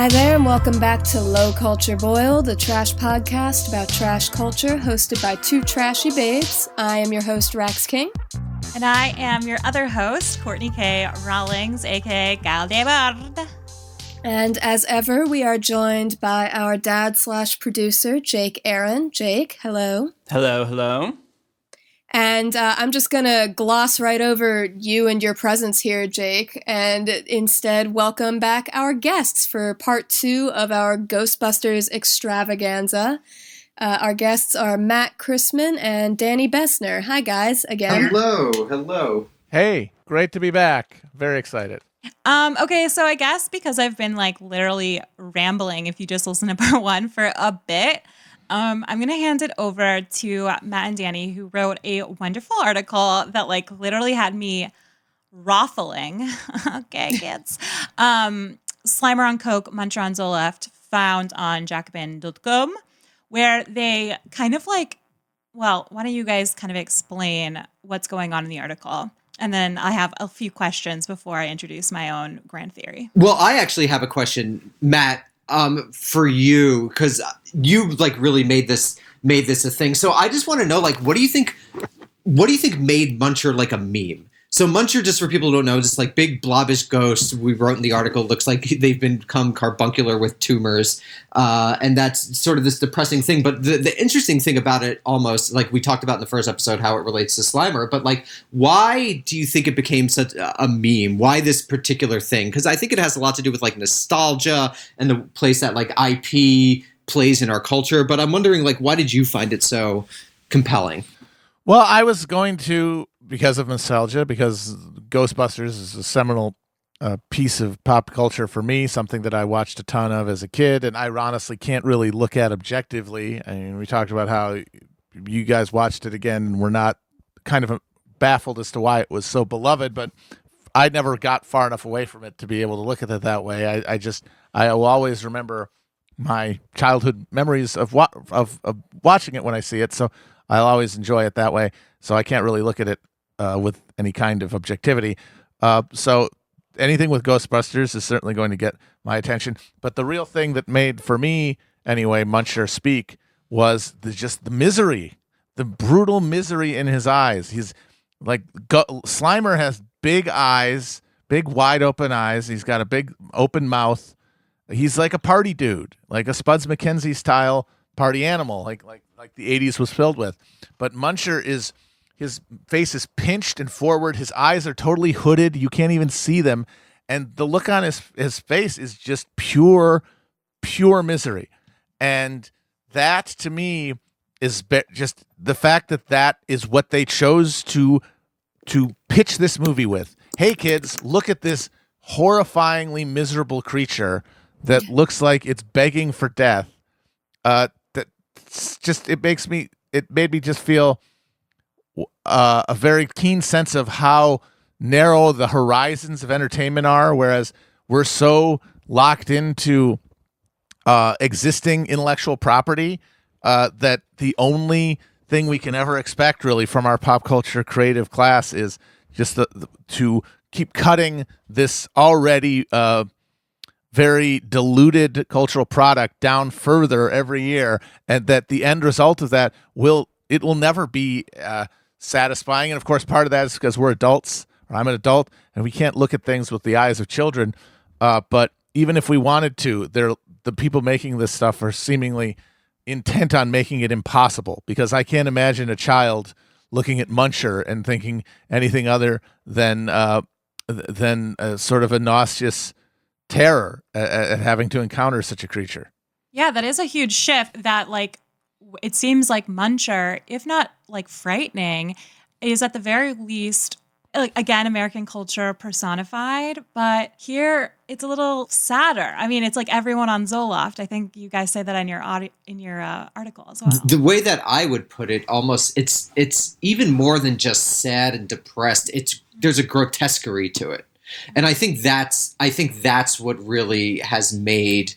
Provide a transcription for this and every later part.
Hi there, and welcome back to Low Culture Boiled, a trash podcast about trash culture hosted by two trashy babes. I am your host, Rax King. And I am your other host, Courtney K. Rawlings, aka Gal de Bard. And as ever, we are joined by our dad/producer, Jake Aaron. Jake, hello. Hello, hello. And I'm just going to gloss right over you and your presence here, Jake, and instead welcome back our guests for part 2 of our Ghostbusters extravaganza. Our guests are Matt Christman and Danny Bessner. Hi, guys, again. Hello. Hey, great to be back. Very excited. Okay, so I guess because I've been literally rambling, if you just listen to part 1 for a bit, I'm going to hand it over to Matt and Danny, who wrote a wonderful article that literally had me ruffling. Okay, kids. Slimer on Coke, Muncher on Zoloft, found on Jacobin.com, where they kind of why don't you guys kind of explain what's going on in the article? And then I have a few questions before I introduce my own grand theory. Well, I actually have a question, Matt, for you, because you really made this a thing. So I just want to know, what do you think made Muncher a meme? So Muncher, just for people who don't know, just big blobbish ghosts. We wrote in the article, looks like they've become carbuncular with tumors, and that's sort of this depressing thing. But the interesting thing about it, almost we talked about in the first episode, how it relates to Slimer. But why do you think it became such a meme? Why this particular thing? Because I think it has a lot to do with nostalgia and the place that IP plays in our culture. But I'm wondering, why did you find it so compelling? Well, I was going to, because of nostalgia, because Ghostbusters is a seminal piece of pop culture for me, something that I watched a ton of as a kid, and I honestly can't really look at objectively. I mean, we talked about how you guys watched it again and were not kind of baffled as to why it was so beloved, but I never got far enough away from it to be able to look at it that way. I will always remember my childhood memories of watching it when I see it, so I'll always enjoy it that way. So I can't really look at it with any kind of objectivity. So anything with Ghostbusters is certainly going to get my attention. But the real thing that made, for me anyway, Muncher speak was just the misery, the brutal misery in his eyes. He's Slimer has big eyes, big wide open eyes. He's got a big open mouth. He's like a party dude, like a Spuds MacKenzie style party animal, like the 80s was filled with. But Muncher his face is pinched and forward. His eyes are totally hooded. You can't even see them. And the look on his face is just pure misery. And that, to me, is just the fact that is what they chose to pitch this movie with. Hey, kids, look at this horrifyingly miserable creature that looks like it's begging for death. It made me just feel a very keen sense of how narrow the horizons of entertainment are, whereas we're so locked into existing intellectual property that the only thing we can ever expect really from our pop culture creative class is just to keep cutting this already very diluted cultural product down further every year, and that the end result of that will never be satisfying. And of course, part of that is because we're adults, or I'm an adult, and we can't look at things with the eyes of children. But even if we wanted to, the people making this stuff are seemingly intent on making it impossible, because I can't imagine a child looking at Muncher and thinking anything other than sort of a nauseous terror at having to encounter such a creature. Yeah, that is a huge shift that it seems like Muncher, if not frightening, is at the very least again American culture personified, but here it's a little sadder. I mean, it's like everyone on Zoloft. I think you guys say that in your article as well. The way that I would put it, almost it's even more than just sad and depressed. There's a grotesquerie to it. And I think that's what really has made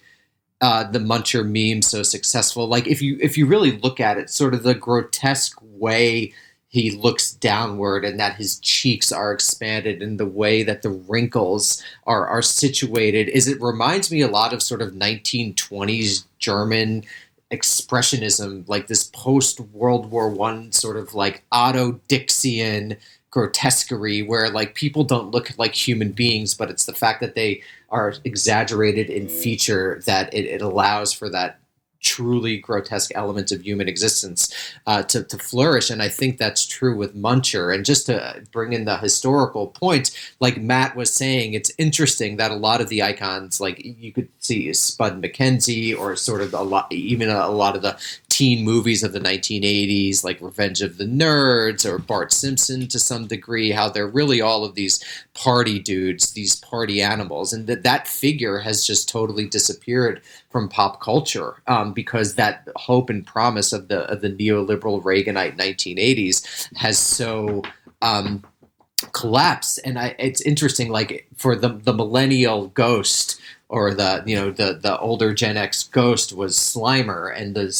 the Muncher meme so successful. If you really look at it, sort of the grotesque way he looks downward and that his cheeks are expanded, and the way that the wrinkles are situated is, it reminds me a lot of sort of 1920s German expressionism, like this post World War One sort of like Otto Dixian grotesquerie, where like people don't look like human beings, but it's the fact that they are exaggerated in feature that it allows for that truly grotesque elements of human existence to flourish. And I think that's true with Muncher. And just to bring in the historical point, like Matt was saying, it's interesting that a lot of the icons, like you could see Spud McKenzie, or sort of a lot of the teen movies of the 1980s, like Revenge of the Nerds or Bart Simpson to some degree, how they're really all of these party dudes, these party animals. And that figure has just totally disappeared from pop culture because that hope and promise of the neoliberal Reaganite 1980s has so collapsed. And it's interesting, like for the millennial ghost, or the older Gen X ghost was Slimer, and the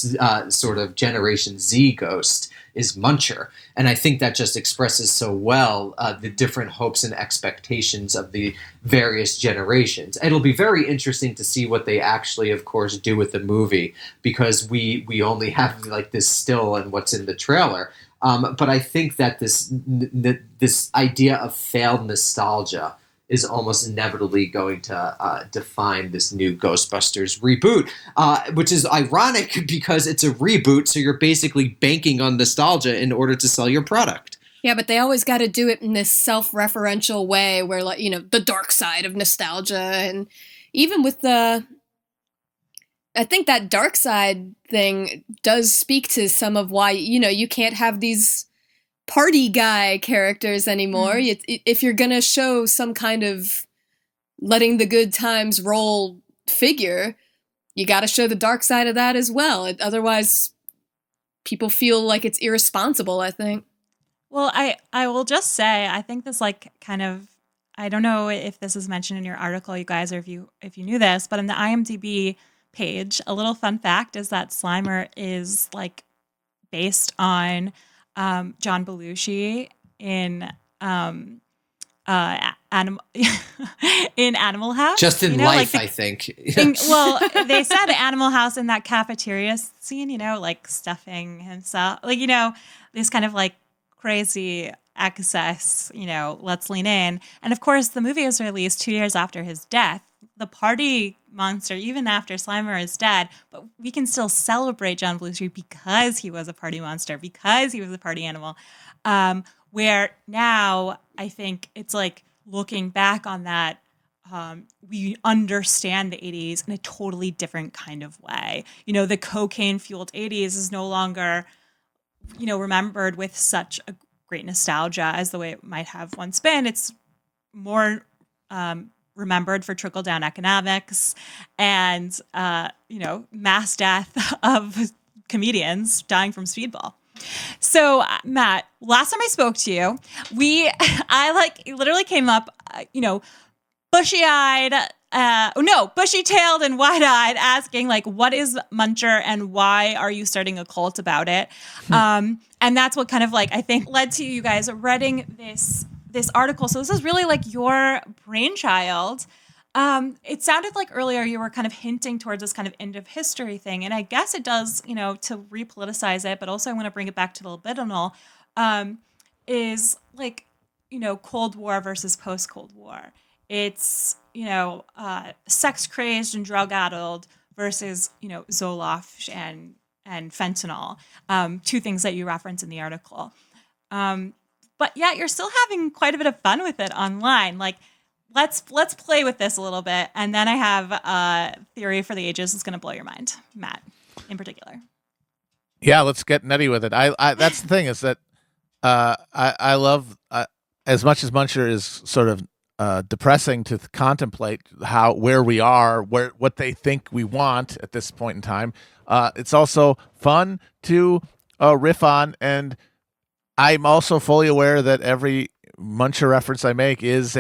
sort of Generation Z ghost is Muncher. And I think that just expresses so well the different hopes and expectations of the various generations. It'll be very interesting to see what they actually, of course, do with the movie, because we only have like this still and what's in the trailer. But I think that this idea of failed nostalgia is almost inevitably going to define this new Ghostbusters reboot, which is ironic because it's a reboot, so you're basically banking on nostalgia in order to sell your product. Yeah, but they always got to do it in this self-referential way where, like, the dark side of nostalgia. And even with I think that dark side thing does speak to some of why, you can't have these party guy characters anymore. If you're gonna show some kind of letting the good times roll figure, you got to show the dark side of that as well. Otherwise, people feel like it's irresponsible, I think. Well, I will just say, I think this like kind of, I don't know if this is mentioned in your article, you guys, or if you knew this, but in the IMDb page, a little fun fact is that Slimer is like based on John Belushi in Animal House. Just in life, like I think. Well, they said Animal House in that cafeteria scene, like stuffing himself, like, this kind of like crazy excess, let's lean in. And of course, the movie was released 2 years after his death. The party monster, even after Slimer is dead, but we can still celebrate John Belushi because he was a party monster, because he was a party animal. Where now I think it's like looking back on that, we understand the 80s in a totally different kind of way. The cocaine-fueled 80s is no longer, remembered with such a great nostalgia as the way it might have once been. It's more remembered for trickle-down economics and, mass death of comedians dying from speedball. So, Matt, last time I spoke to you, I literally came up, bushy-tailed and wide-eyed, asking like, what is Muncher and why are you starting a cult about it? And that's what kind of like, I think led to you guys writing this article. So this is really like your brainchild. It sounded like earlier you were kind of hinting towards this kind of end of history thing. And I guess it does, to repoliticize it, but also I want to bring it back to the libidinal, is like, Cold War versus post-Cold War. It's, sex crazed and drug addled versus, Zoloft and fentanyl, two things that you reference in the article. But yeah, you're still having quite a bit of fun with it online. Like, let's play with this a little bit. And then I have a theory for the ages that's going to blow your mind, Matt, in particular. Yeah, let's get nutty with it. I that's the thing is that I love, as much as Muncher is sort of depressing to contemplate where we are, what they think we want at this point in time. It's also fun to riff on, and I'm also fully aware that every Muncher reference I make is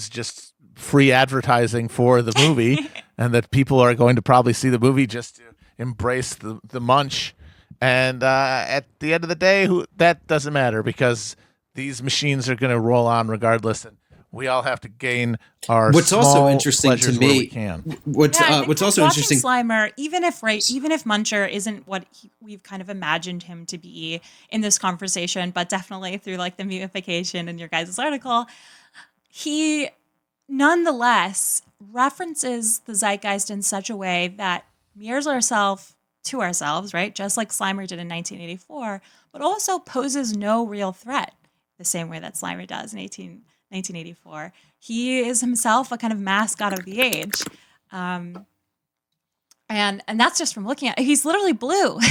just free advertising for the movie, and that people are going to probably see the movie just to embrace the munch And at the end of the day, that doesn't matter because these machines are going to roll on regardless, and we all have to gain our What's small also interesting to pleasures where we me, can. what's also watching interesting, Slimer, even if Muncher isn't what we've kind of imagined him to be in this conversation, but definitely through like the mutification in your guys' article, he nonetheless references the zeitgeist in such a way that mirrors ourselves to ourselves, right? Just like Slimer did in 1984, but also poses no real threat the same way that Slimer does in 1984. He is himself a kind of mascot of the age. And that's just from looking at it. He's literally blue,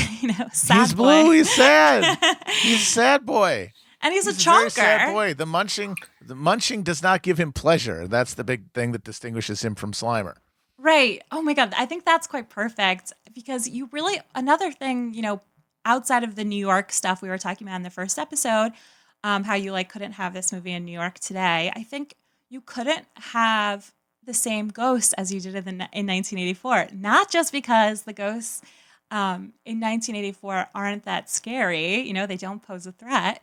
sad He's boy. blue, he's sad. He's a sad boy. And he's a very chonker. sad boy. The munching does not give him pleasure. That's the big thing that distinguishes him from Slimer. Right. Oh my God. I think that's quite perfect because you really, another thing, outside of the New York stuff we were talking about in the first episode, how you like couldn't have this movie in New York today. I think you couldn't have the same ghosts as you did in 1984. Not just because the ghosts in 1984 aren't that scary, they don't pose a threat,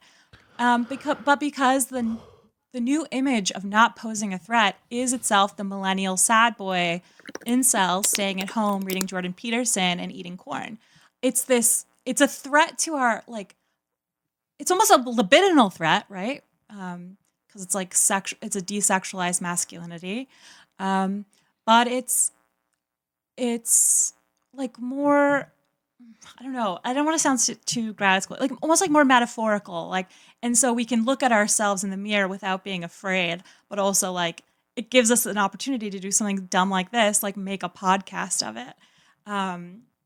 but because the new image of not posing a threat is itself the millennial sad boy incel staying at home reading Jordan Peterson and eating corn. It's a threat to our it's almost a libidinal threat, right? Because it's like it's a desexualized masculinity, but it's like more. I don't know. I don't want to sound too grad school, like almost like more metaphorical, and so we can look at ourselves in the mirror without being afraid, but also like it gives us an opportunity to do something dumb like this, like make a podcast of it,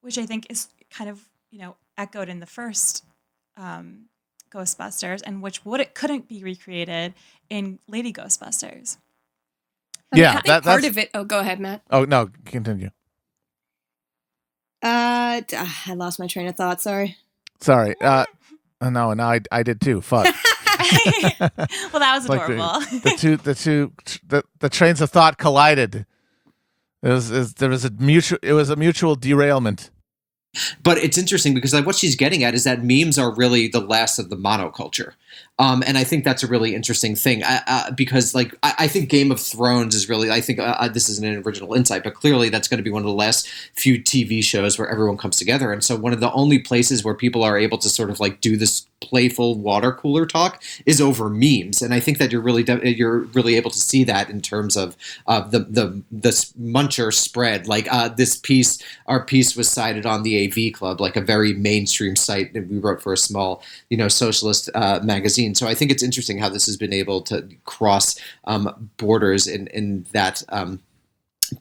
which I think is kind of echoed in the first Ghostbusters, and which couldn't be recreated in Lady Ghostbusters. I think part of it. Oh, go ahead, Matt. Oh no, continue. I lost my train of thought. Sorry. No, I did too. Fuck. Well, that was adorable. Like the trains of thought collided. There was a mutual derailment. But it's interesting because what she's getting at is that memes are really the last of the monoculture. And I think that's a really interesting thing because I think Game of Thrones is really, I think this isn't an original insight, but clearly that's going to be one of the last few TV shows where everyone comes together. And so one of the only places where people are able to sort of do this playful water cooler talk is over memes. And I think that you're really able to see that in terms of the Muncher spread. Our piece was cited on the AV Club, like a very mainstream site that we wrote for a small, socialist magazine. So I think it's interesting how this has been able to cross borders in that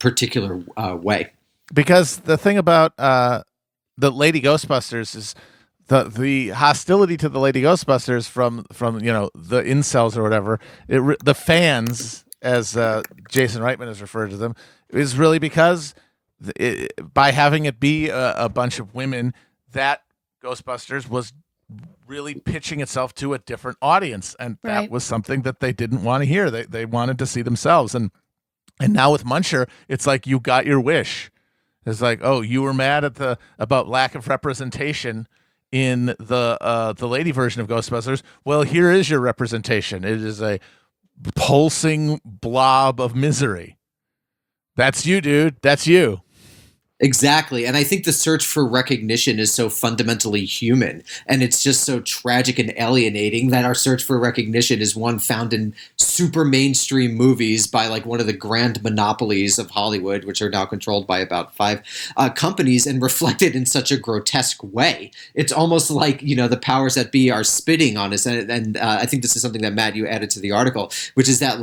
particular way. Because the thing about the Lady Ghostbusters is the hostility to the Lady Ghostbusters from the incels or whatever, the fans, as Jason Reitman has referred to them, is really because by having it be a bunch of women, that Ghostbusters was really pitching itself to a different audience, and that was something that they didn't want to hear. They wanted to see themselves, and now with Muncher, it's like you got your wish. It's like, oh, you were mad about lack of representation in the lady version of Ghostbusters. Well, here is your representation. It is a pulsing blob of misery. That's you, dude. That's you. Exactly. And I think the search for recognition is so fundamentally human, and it's just so tragic and alienating that our search for recognition is one found in super mainstream movies by one of the grand monopolies of Hollywood, which are now controlled by about 5 companies, and reflected in such a grotesque way. It's almost like, the powers that be are spitting on us. And I think this is something that, Matt, you added to the article, which is that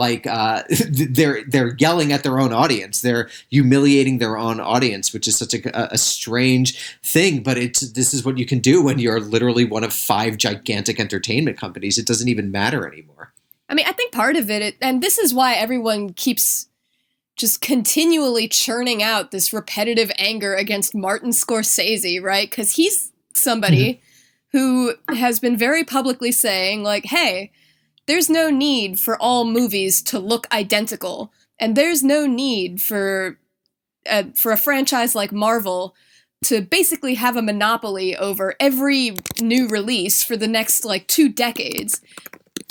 they're yelling at their own audience. They're humiliating their own audience, which is such a strange thing, but this is what you can do when you're literally one of 5 gigantic entertainment companies. It doesn't even matter anymore. I mean, I think part of it, and this is why everyone keeps just continually churning out this repetitive anger against Martin Scorsese, right? Because he's somebody who has been very publicly saying, hey, there's no need for all movies to look identical, and there's no need for a franchise like Marvel to basically have a monopoly over every new release for the next, 2 decades.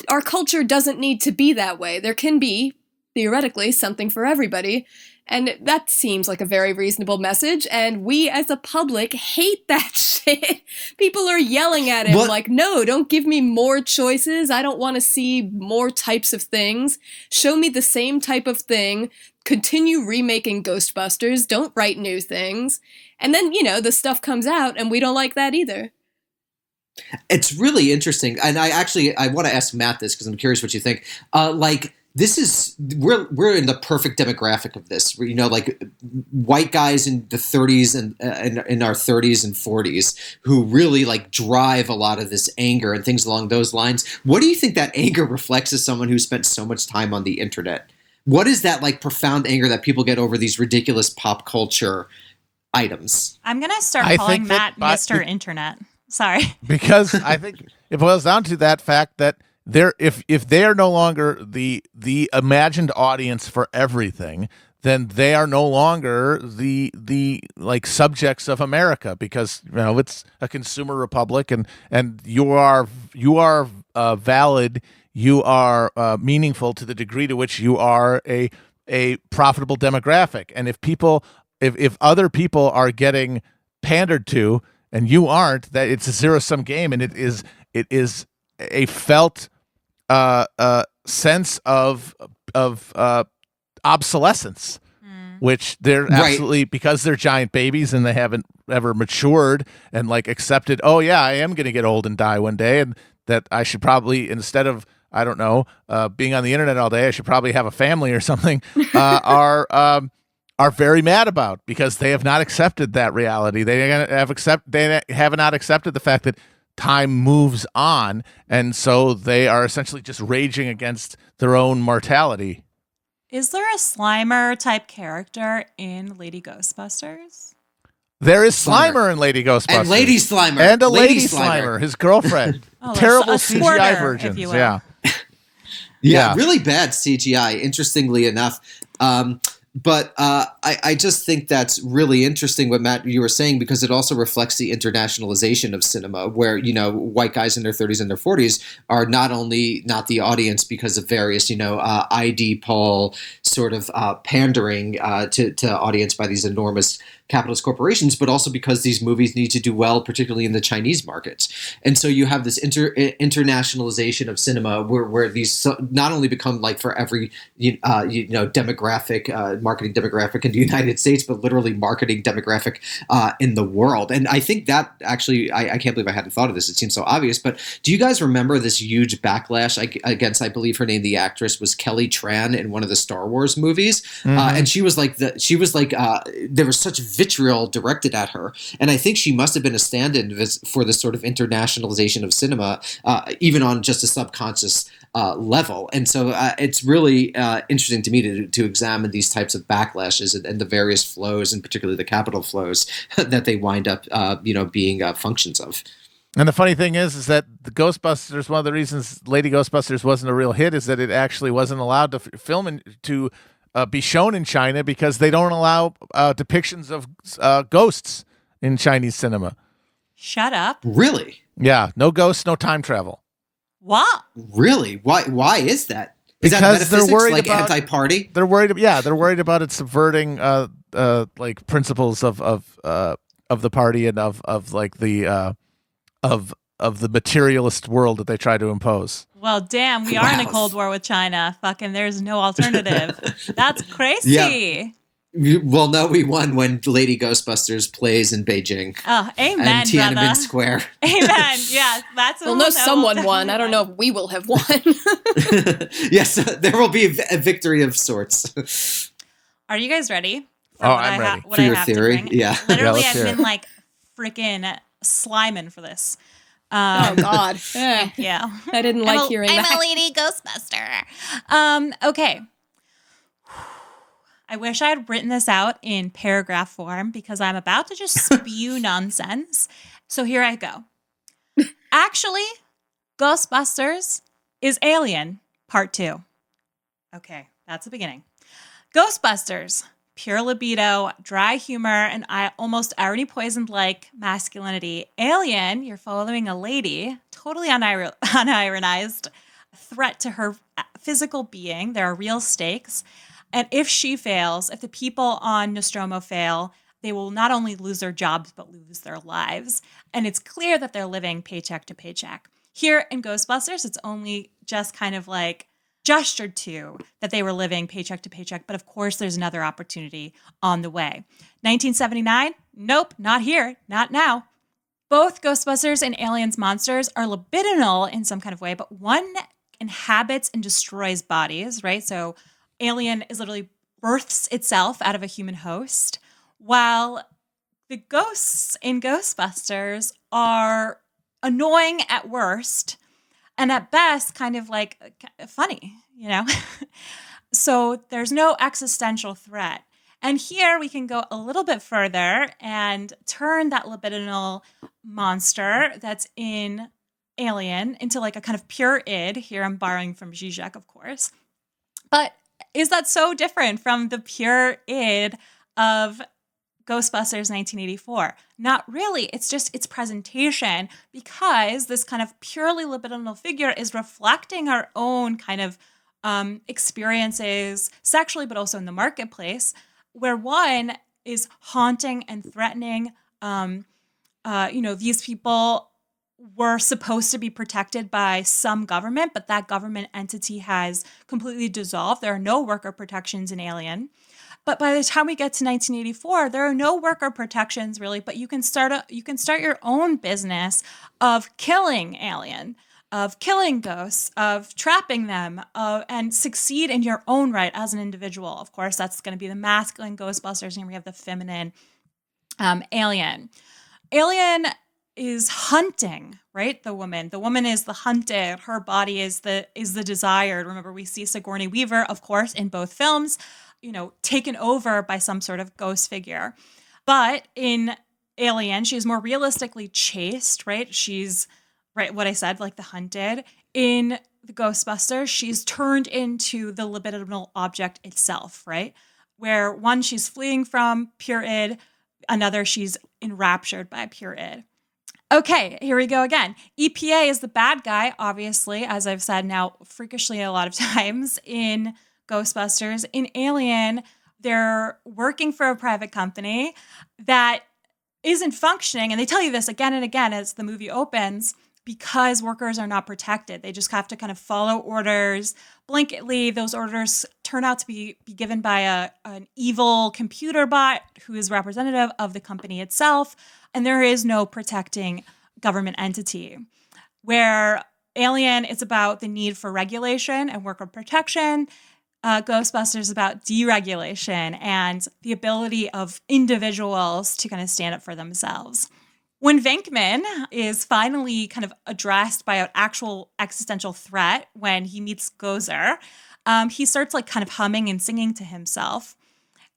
Our culture doesn't need to be that way. There can be, theoretically, something for everybody. And that seems like a very reasonable message, and we as a public hate that shit. People are yelling at him like, no, don't give me more choices. I don't want to see more types of things. Show me the same type of thing. Continue remaking Ghostbusters. Don't write new things. And then, the stuff comes out, and we don't like that either. It's really interesting. And I want to ask Matt this because I'm curious what you think. This is we're in the perfect demographic of this. White guys in the 30s and in our 30s and 40s who really drive a lot of this anger and things along those lines. What do you think that anger reflects as someone who spent so much time on the internet? What is that profound anger that people get over these ridiculous pop culture items? I'm gonna start calling Matt Mr. Internet. Sorry, because I think it boils down to that fact that if they are no longer the imagined audience for everything, then they are no longer the subjects of America, because it's a consumer republic, and you are valid, you are meaningful to the degree to which you are a profitable demographic. And if other people are getting pandered to and you aren't, that it's a zero-sum game, and it is a felt sense of obsolescence, which they're absolutely, because they're giant babies and they haven't ever matured and accepted, oh yeah, I am going to get old and die one day, and that I should probably, instead of, I don't know, being on the internet all day, I should probably have a family or something, are very mad about, because they have not accepted that reality. They have not accepted the fact that time moves on, and so they are essentially just raging against their own mortality. Is there a Slimer type character in Lady Ghostbusters? There is Slimer in Lady Ghostbusters. And Lady Slimer. And a Lady Slimer, his girlfriend. Terrible CGI versions. Yeah, really bad CGI, interestingly enough. But I just think that's really interesting what, Matt, you were saying, because it also reflects the internationalization of cinema, where, white guys in their 30s and their 40s are not only not the audience because of various, ID poll sort of pandering to audience by these enormous capitalist corporations, but also because these movies need to do well, particularly in the Chinese markets. And so you have this internationalization of cinema where these not only become for every demographic, marketing demographic in the United States, but literally marketing demographic in the world. And I think that actually, I can't believe I hadn't thought of this. It seems so obvious, but do you guys remember this huge backlash against, I believe her name, the actress, was Kelly Tran in one of the Star Wars movies? And she was there was such vitriol directed at her, and I think she must have been a stand-in for this sort of internationalization of cinema, even on just a subconscious level. And so it's really interesting to me to examine these types of backlashes and the various flows, and particularly the capital flows that they wind up being functions of. And the funny thing is that the Ghostbusters, one of the reasons Lady Ghostbusters wasn't a real hit is that it actually wasn't allowed to film to be shown in China, because they don't allow depictions of ghosts in Chinese cinema. Shut up. Really? Yeah, no ghosts, no time travel. What? Really? Why is that? Is because that they're worried about anti-party? They're worried about it subverting principles of the party and of the materialist world that they try to impose. Well, damn, we are in a Cold War with China. Fucking, there's no alternative. That's crazy. Yeah. Well, no, we won when Lady Ghostbusters plays in Beijing. Oh, amen, and Tiananmen brother. Square. Amen. Yeah, that's. Well, no, someone won. I don't know if we will have won. Yes, there will be a victory of sorts. Are you guys ready? I'm ready. What for I your have theory. To bring? Yeah. Literally, let's I've hear been it. freaking sliming for this. Oh, God. Yeah. I didn't like hearing that. I'm a Lady Ghostbuster. Okay. I wish I had written this out in paragraph form, because I'm about to just spew nonsense. So here I go. Actually, Ghostbusters is Alien Part 2. Okay, that's the beginning. Ghostbusters pure libido, dry humor, and almost irony poisoned like masculinity. Alien, you're following a lady, totally unironized threat to her physical being. There are real stakes. And if she fails, if the people on Nostromo fail, they will not only lose their jobs, but lose their lives. And it's clear that they're living paycheck to paycheck. Here in Ghostbusters, it's only just kind of like gestured to that they were living paycheck to paycheck. But of course, there's another opportunity on the way. 1979? Nope, not here, not now. Both Ghostbusters and Aliens monsters are libidinal in some kind of way, but one inhabits and destroys bodies, right? So Alien is literally births itself out of a human host, while the ghosts in Ghostbusters are annoying at worst and at best kind of like funny, you know? So there's no existential threat. And here we can go a little bit further and turn that libidinal monster that's in Alien into like a kind of pure id. Here I'm borrowing from Zizek, of course. But is that so different from the pure id of Ghostbusters 1984? Not really. It's just its presentation, because this kind of purely libidinal figure is reflecting our own kind of experiences sexually, but also in the marketplace, where one is haunting and threatening. These people were supposed to be protected by some government, but that government entity has completely dissolved. There are no worker protections in Alien. But by the time we get to 1984, there are no worker protections really, but you can start your own business of killing Alien, of killing ghosts, of trapping them, and succeed in your own right as an individual. Of course, that's going to be the masculine Ghostbusters, and we have the feminine Alien. Alien is hunting, right? The woman. The woman is the hunted. Her body is the desired. Remember, we see Sigourney Weaver, of course, in both films, taken over by some sort of ghost figure. But in Alien, she's more realistically chased, right? She's, right, what I said, like the hunted. In the Ghostbusters, she's turned into the libidinal object itself, right? Where one, she's fleeing from pure id, another, she's enraptured by pure id. Okay, here we go again. EPA is the bad guy, obviously, as I've said now freakishly a lot of times in Ghostbusters. In Alien, they're working for a private company that isn't functioning, and they tell you this again and again as the movie opens, because workers are not protected. They just have to kind of follow orders blanketly. Those orders turn out to be given by an evil computer bot who is representative of the company itself, and there is no protecting government entity. Where Alien, it's about the need for regulation and worker protection. Ghostbusters is about deregulation and the ability of individuals to kind of stand up for themselves. When Venkman is finally kind of addressed by an actual existential threat, when he meets Gozer, he starts like kind of humming and singing to himself.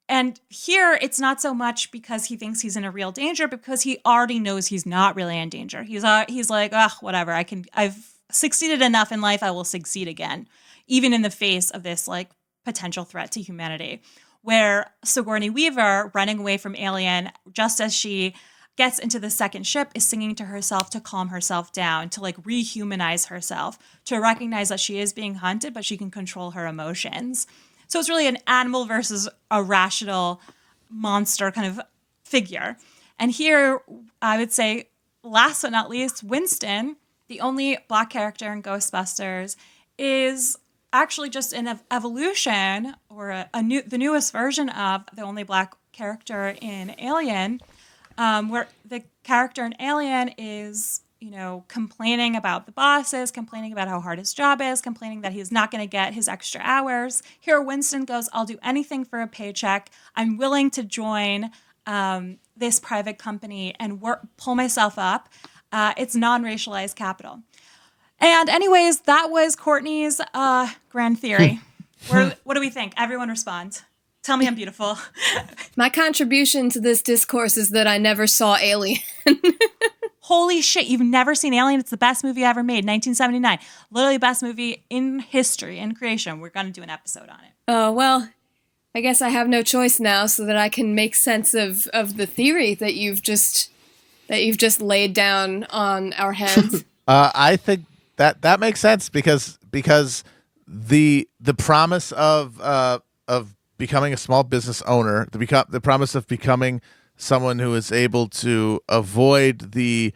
And here it's not so much because he thinks he's in a real danger, because he already knows he's not really in danger. He's like, whatever, I've succeeded enough in life, I will succeed again, even in the face of this like potential threat to humanity. Where Sigourney Weaver, running away from Alien, just as she gets into the second ship, is singing to herself to calm herself down, to like rehumanize herself, to recognize that she is being hunted, but she can control her emotions. So it's really an animal versus a rational monster kind of figure. And here, I would say, last but not least, Winston, the only Black character in Ghostbusters, is actually just an evolution, or the newest version of the only Black character in Alien, where the character in Alien is, complaining about the bosses, complaining about how hard his job is, complaining that he's not going to get his extra hours. Here, Winston goes, I'll do anything for a paycheck. I'm willing to join this private company and pull myself up. It's non-racialized capital. And anyways, that was Courtney's grand theory. What do we think? Everyone respond. Tell me I'm beautiful. My contribution to this discourse is that I never saw Alien. Holy shit, you've never seen Alien? It's the best movie ever made, 1979. Literally best movie in history, in creation. We're going to do an episode on it. Oh, well, I guess I have no choice now, so that I can make sense of the theory that you've just laid down on our heads. I think that makes sense because the promise of becoming a small business owner, the promise of becoming someone who is able to avoid the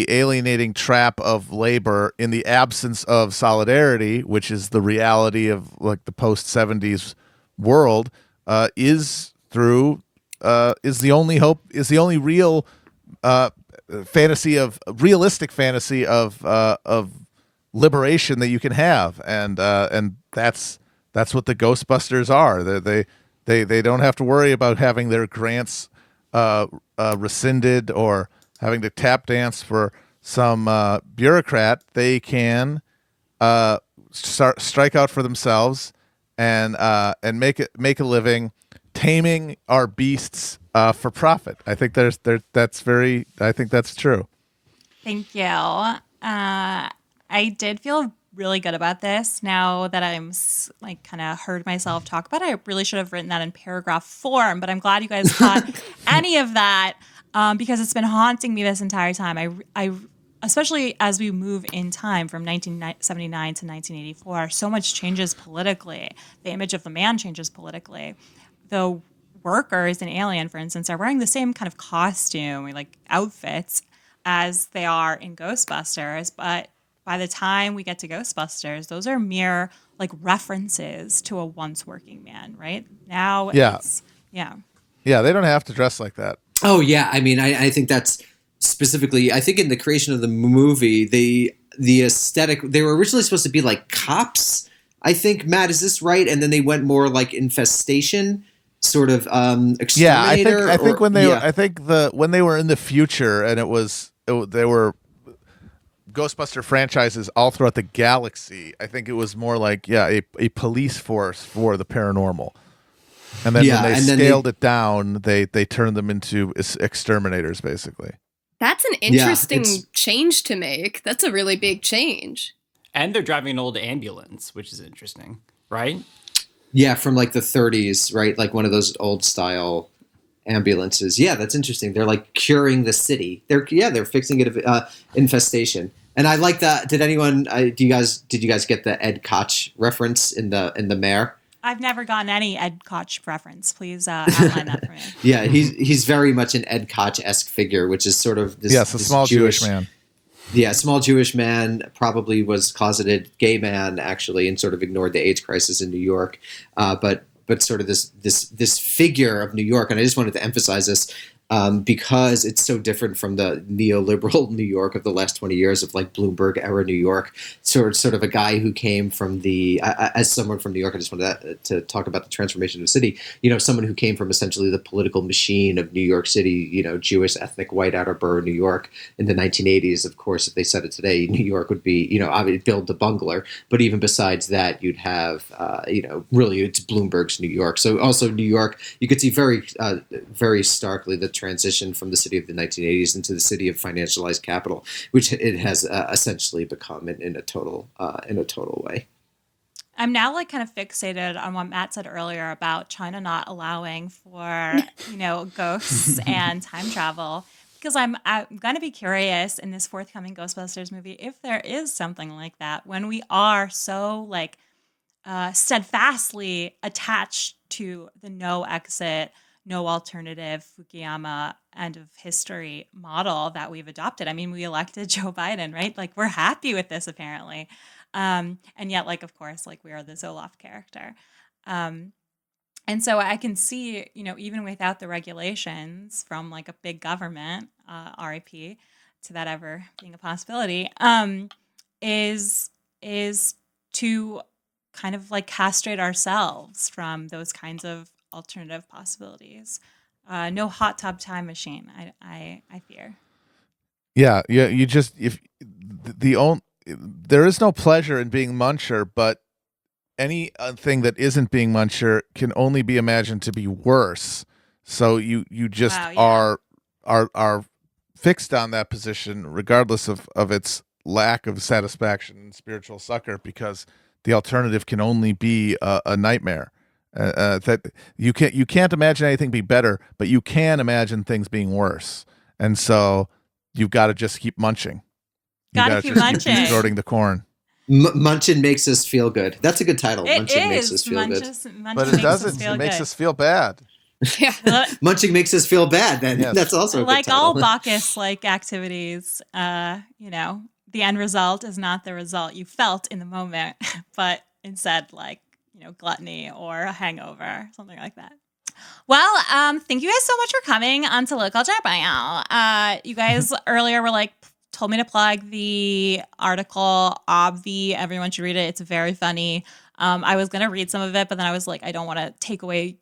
alienating trap of labor in the absence of solidarity, which is the reality of like the post 70s world, is the only hope, is the only real realistic fantasy of liberation that you can have, and that's what the Ghostbusters are. They don't have to worry about having their grants rescinded or having to tap dance for some bureaucrat. They can strike out for themselves and make a living taming our beasts for profit. I think I think that's true. Thank you. I did feel really good about this now that I'm like kind of heard myself talk about it. I really should have written that in paragraph form, but I'm glad you guys caught any of that because it's been haunting me this entire time. I especially as we move in time from 1979 to 1984, so much changes politically. The image of the man changes politically. The workers in Alien, for instance, are wearing the same kind of costume or like outfits as they are in Ghostbusters, but by the time we get to Ghostbusters, those are mere like references to a once working man, right? Now, Yeah, they don't have to dress like that. Oh yeah, I mean, I think that's specifically. I think in the creation of the movie, the aesthetic, they were originally supposed to be like cops. I think, Matt, is this right? And then they went more like infestation, sort of exterminator. Yeah, I think when they were in the future and they were Ghostbuster franchises all throughout the galaxy, I think it was more like a police force for the paranormal. And then when they scaled it down, they turned them into exterminators, basically. That's an interesting change to make. That's a really big change. And they're driving an old ambulance, which is interesting, right? Yeah, from like the 30s, right? Like one of those old style ambulances. Yeah, that's interesting. They're like curing the city. They're fixing it infestation. And I like that. Did you guys get the Ed Koch reference in the Mayor? I've never gotten any Ed Koch reference. Please outline that for me. Yeah, he's very much an Ed Koch-esque figure, which is sort of this. Yes, a small Jewish man. Yeah, small Jewish man, probably was closeted gay man actually, and sort of ignored the AIDS crisis in New York, but sort of this figure of New York, and I just wanted to emphasize this. Because it's so different from the neoliberal New York of the last 20 years of like Bloomberg era New York. Sort of a guy who came from as someone from New York, I just wanted to talk about the transformation of the city. Someone who came from essentially the political machine of New York City, Jewish ethnic white outer borough New York in the 1980s. Of course, if they said it today, New York would be, obviously build the bungler. But even besides that, you'd have, really it's Bloomberg's New York. So also New York, you could see very, very starkly the transition from the city of the 1980s into the city of financialized capital, which it has essentially become in a total way. I'm now like kind of fixated on what Matt said earlier about China not allowing for ghosts and time travel, because I'm going to be curious in this forthcoming Ghostbusters movie if there is something like that when we are so like steadfastly attached to the no exit, no alternative Fukuyama end of history model that we've adopted. I mean, we elected Joe Biden, right? Like we're happy with this apparently. And yet, like, of course, like we are the Zoloft character. And so I can see, even without the regulations from like a big government, RIP to that ever being a possibility, is to kind of like castrate ourselves from those kinds of alternative possibilities. No hot tub time machine. I fear. Yeah. You just there is no pleasure in being Muncher, but any thing that isn't being Muncher can only be imagined to be worse. So you just are fixed on that position, regardless of its lack of satisfaction and spiritual succor, because the alternative can only be a nightmare. That you can't imagine anything be better, but you can imagine things being worse. And so you've got to just keep munching. Gotta keep munching. Keep distorting the corn. Munchin makes us feel good. That's a good title. Munchin makes us feel good. But it doesn't. It makes us feel bad. Yeah. Munching makes us feel bad. Then Yes. that's also a good Like title. all Bacchus-like activities, the end result is not the result you felt in the moment, but instead, gluttony or a hangover, something like that. Well, thank you guys so much for coming on to Local Chat Bio. You guys earlier were told me to plug the article, Obvi. Everyone should read it. It's very funny. I was going to read some of it, but then I was like, I don't want to take away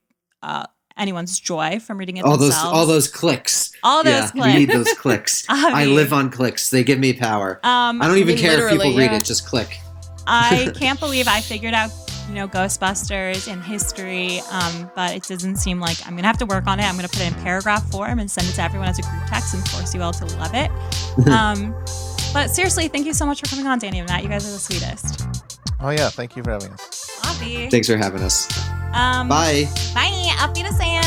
anyone's joy from reading it themselves. All those clicks. All those clicks. We need those clicks. I live on clicks. They give me power. I don't even care if people read it. Just click. I can't believe I figured out, Ghostbusters in history, but it doesn't seem like I'm going to have to work on it. I'm going to put it in paragraph form and send it to everyone as a group text and force you all to love it. But seriously, thank you so much for coming on, Danny and Matt. You guys are the sweetest. Oh, yeah. Thank you for having us. Obvi. Thanks for having us. Bye. Bye. Auf Wiedersehen.